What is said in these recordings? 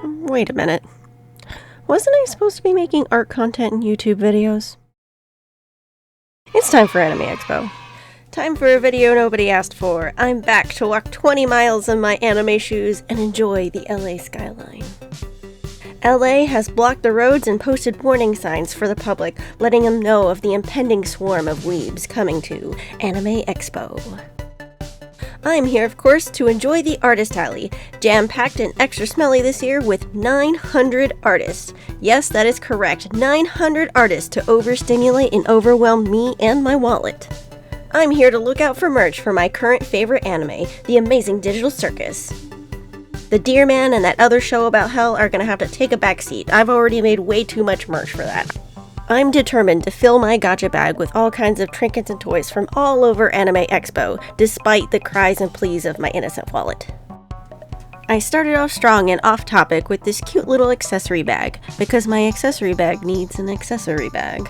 Wait a minute. Wasn't I supposed to be making art content and YouTube videos? It's time for Anime Expo. Time for a video nobody asked for. I'm back to walk 20 miles in my anime shoes and enjoy the LA skyline. LA has blocked the roads and posted warning signs for the public, letting them know of the impending swarm of weebs coming to Anime Expo. I'm here, of course, to enjoy the artist alley, jam-packed and extra smelly this year with 900 artists. Yes, that is correct, 900 artists to overstimulate and overwhelm me and my wallet. I'm here to look out for merch for my current favorite anime, The Amazing Digital Circus. The Deer Man and that other show about hell are gonna have to take a backseat. I've already made way too much merch for that. I'm determined to fill my gacha bag with all kinds of trinkets and toys from all over Anime Expo, despite the cries and pleas of my innocent wallet. I started off strong and off topic with this cute little accessory bag, because my accessory bag needs an accessory bag.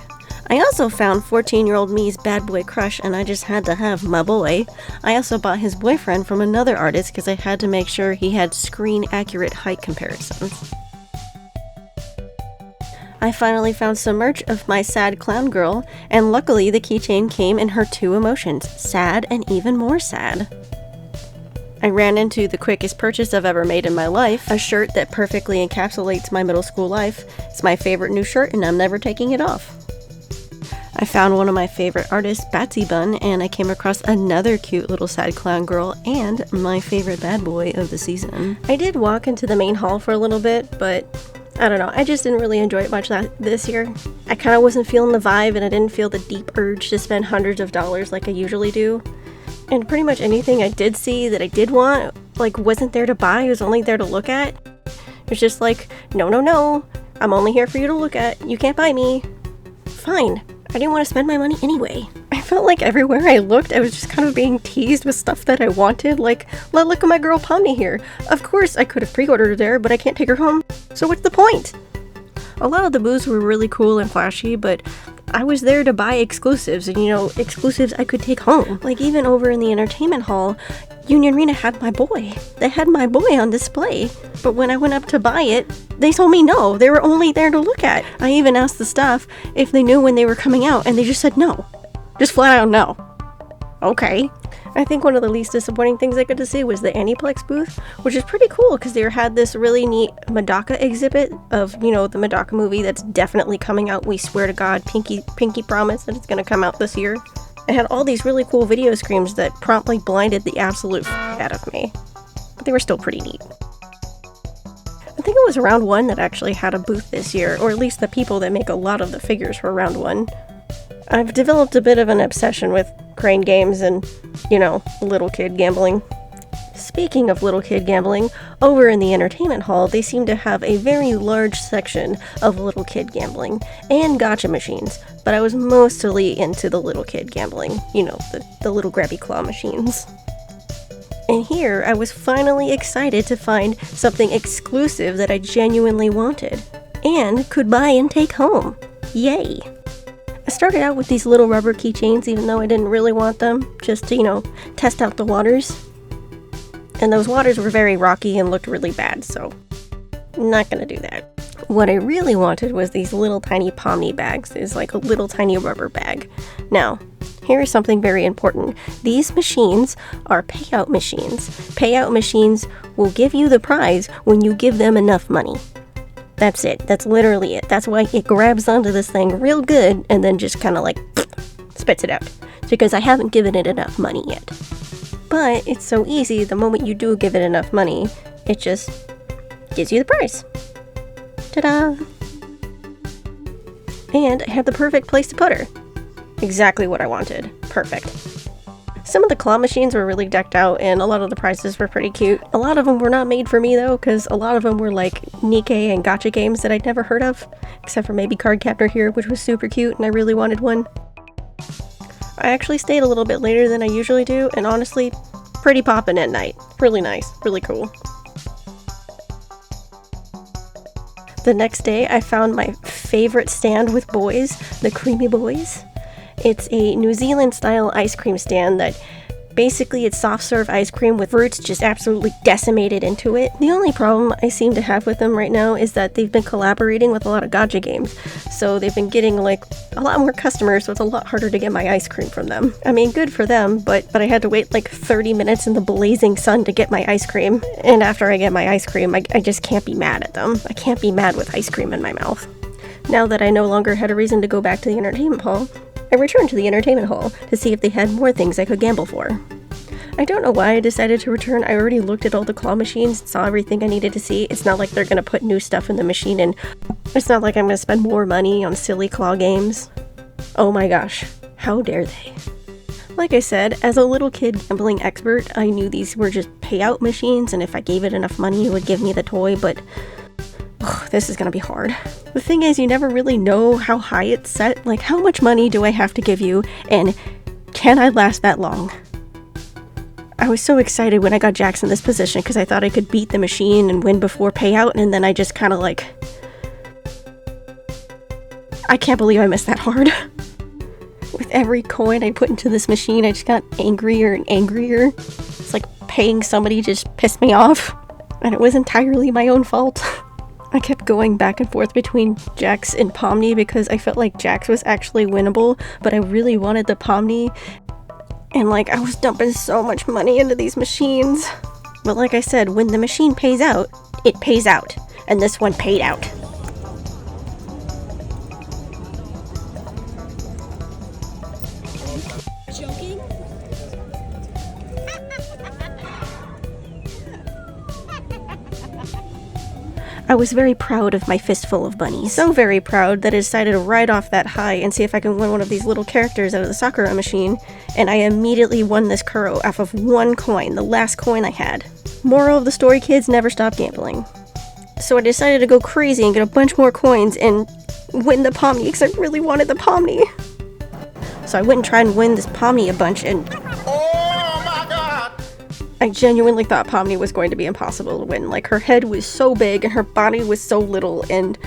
I also found 14-year-old me's bad boy crush and I just had to have my boy. I also bought his boyfriend from another artist because I had to make sure he had screen-accurate height comparisons. I finally found some merch of my sad clown girl, and luckily the keychain came in her two emotions, sad and even more sad. I ran into the quickest purchase I've ever made in my life, a shirt that perfectly encapsulates my middle school life. It's my favorite new shirt and I'm never taking it off. I found one of my favorite artists, Batsy Bun, and I came across another cute little sad clown girl and my favorite bad boy of the season. I did walk into the main hall for a little bit, but I don't know, I just didn't really enjoy it much this year. I kind of wasn't feeling the vibe and I didn't feel the deep urge to spend hundreds of dollars like I usually do. And pretty much anything I did see that I did want, wasn't there to buy, it was only there to look at. It was just like, no, I'm only here for you to look at, you can't buy me. Fine. I didn't want to spend my money anyway. I felt like everywhere I looked, I was just kind of being teased with stuff that I wanted, like, look at my girl Pomni here. Of course I could have pre-ordered her there, but I can't take her home, so what's the point? A lot of the booths were really cool and flashy, but I was there to buy exclusives, and exclusives I could take home. Like even over in the entertainment hall, Union Arena had my boy. They had my boy on display, but when I went up to buy it, they told me no, they were only there to look at. I even asked the staff if they knew when they were coming out, and they just said no. Just flat out no. Okay. I think one of the least disappointing things I got to see was the Aniplex booth, which is pretty cool because they had this really neat Medaka exhibit of, the Medaka movie that's definitely coming out. We swear to God, pinky promise that it's going to come out this year. It had all these really cool video screens that promptly blinded the absolute out of me. But they were still pretty neat. I think it was Round 1 that actually had a booth this year, or at least the people that make a lot of the figures for Round 1. I've developed a bit of an obsession with crane games and, little kid gambling. Speaking of little kid gambling, over in the entertainment hall, they seem to have a very large section of little kid gambling and gacha machines, but I was mostly into the little kid gambling, the little grabby claw machines. And here, I was finally excited to find something exclusive that I genuinely wanted, and could buy and take home. Yay! I started out with these little rubber keychains, even though I didn't really want them, just to, test out the waters. And those waters were very rocky and looked really bad, so I'm not gonna do that. What I really wanted was these little tiny Pomni bags. It's like a little tiny rubber bag. Now, here is something very important. These machines are payout machines. Payout machines will give you the prize when you give them enough money. That's it. That's literally it. That's why it grabs onto this thing real good and then just kind of spits it out. It's because I haven't given it enough money yet. But it's so easy, the moment you do give it enough money, it just gives you the prize. Ta-da! And I had the perfect place to put her. Exactly what I wanted. Perfect. Some of the claw machines were really decked out, and a lot of the prizes were pretty cute. A lot of them were not made for me, though, because a lot of them were like Nikkei and gacha games that I'd never heard of, except for maybe Cardcaptor here, which was super cute, and I really wanted one. I actually stayed a little bit later than I usually do, and honestly, pretty poppin' at night. Really nice. Really cool. The next day, I found my favorite stand with boys, the Creamy Boys. It's a New Zealand-style ice cream stand that Basically, it's soft serve ice cream with fruits just absolutely decimated into it. The only problem I seem to have with them right now is that they've been collaborating with a lot of gacha games. So they've been getting like a lot more customers, so it's a lot harder to get my ice cream from them. I mean, good for them, but I had to wait like 30 minutes in the blazing sun to get my ice cream. And after I get my ice cream, I just can't be mad at them. I can't be mad with ice cream in my mouth. Now that I no longer had a reason to go back to the entertainment hall, I returned to the entertainment hall to see if they had more things I could gamble for. I don't know why I decided to return. I already looked at all the claw machines, saw everything I needed to see. It's not like they're gonna put new stuff in the machine, and it's not like I'm gonna spend more money on silly claw games. Oh my gosh, how dare they? Like I said, as a little kid gambling expert, I knew these were just payout machines, and if I gave it enough money, it would give me the toy, but this is gonna be hard. The thing is, you never really know how high it's set. Like, how much money do I have to give you, and can I last that long? I was so excited when I got Jax in this position because I thought I could beat the machine and win before payout, and then I just kind of like... I can't believe I missed that hard. With every coin I put into this machine, I just got angrier and angrier. It's like paying somebody just pissed me off, and it was entirely my own fault. I kept going back and forth between Jax and Pomni because I felt like Jax was actually winnable, but I really wanted the Pomni, and like I was dumping so much money into these machines. But like I said, when the machine pays out, it pays out, and this one paid out. Joking? I was very proud of my fistful of bunnies. So very proud that I decided to ride off that high and see if I can win one of these little characters out of the Sakura machine, and I immediately won this Kuro off of one coin, the last coin I had. Moral of the story, kids, never stop gambling. So I decided to go crazy and get a bunch more coins and win the Pomni because I really wanted the Pomni. So I went and tried and win this Pomni a bunch, and I genuinely thought Pomni was going to be impossible to win. Like, her head was so big and her body was so little, and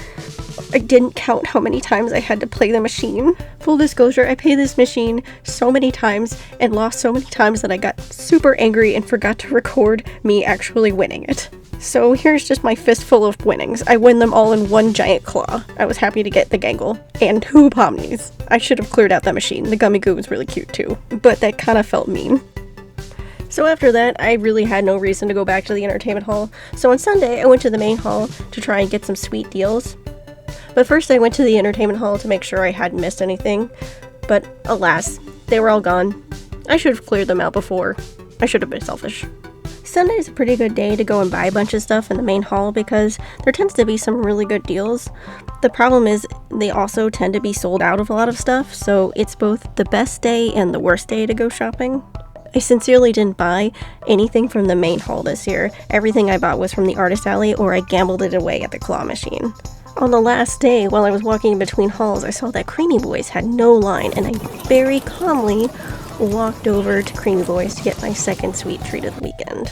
I didn't count how many times I had to play the machine. Full disclosure, I played this machine so many times and lost so many times that I got super angry and forgot to record me actually winning it. So here's just my fistful of winnings. I win them all in one giant claw. I was happy to get the Gangle and 2 Pomnis. I should have cleared out that machine. The Gummy Goo was really cute too, but that kind of felt mean. So after that, I really had no reason to go back to the entertainment hall. So on Sunday, I went to the main hall to try and get some sweet deals. But first I went to the entertainment hall to make sure I hadn't missed anything. But alas, they were all gone. I should have cleared them out before. I should have been selfish. Sunday is a pretty good day to go and buy a bunch of stuff in the main hall because there tends to be some really good deals. The problem is they also tend to be sold out of a lot of stuff, so it's both the best day and the worst day to go shopping. I sincerely didn't buy anything from the main hall this year. Everything I bought was from the artist alley, or I gambled it away at the claw machine. On the last day, while I was walking in between halls, I saw that Creamy Boys had no line, and I very calmly walked over to Creamy Boys to get my second sweet treat of the weekend.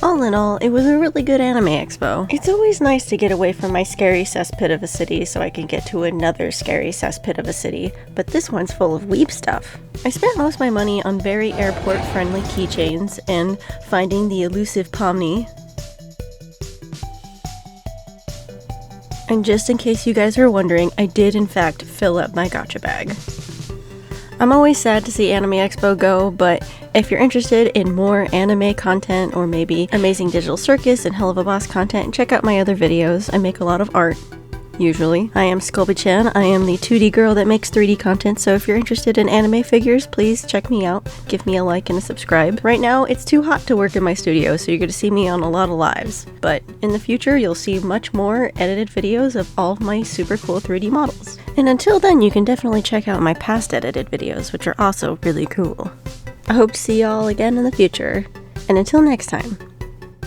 All in all, it was a really good anime expo. It's always nice to get away from my scary cesspit of a city so I can get to another scary cesspit of a city, but this one's full of weeb stuff. I spent most of my money on very airport-friendly keychains and finding the elusive Pomni. And just in case you guys are wondering, I did in fact fill up my gacha bag. I'm always sad to see Anime Expo go, but if you're interested in more anime content or maybe Amazing Digital Circus and Hell of a Boss content, check out my other videos. I make a lot of art, usually. I am Sculby-chan. I am the 2D girl that makes 3D content, so if you're interested in anime figures, please check me out. Give me a like and a subscribe. Right now, it's too hot to work in my studio, so you're going to see me on a lot of lives. But in the future, you'll see much more edited videos of all of my super cool 3D models. And until then, you can definitely check out my past edited videos, which are also really cool. I hope to see y'all again in the future. And until next time,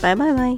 bye bye bye.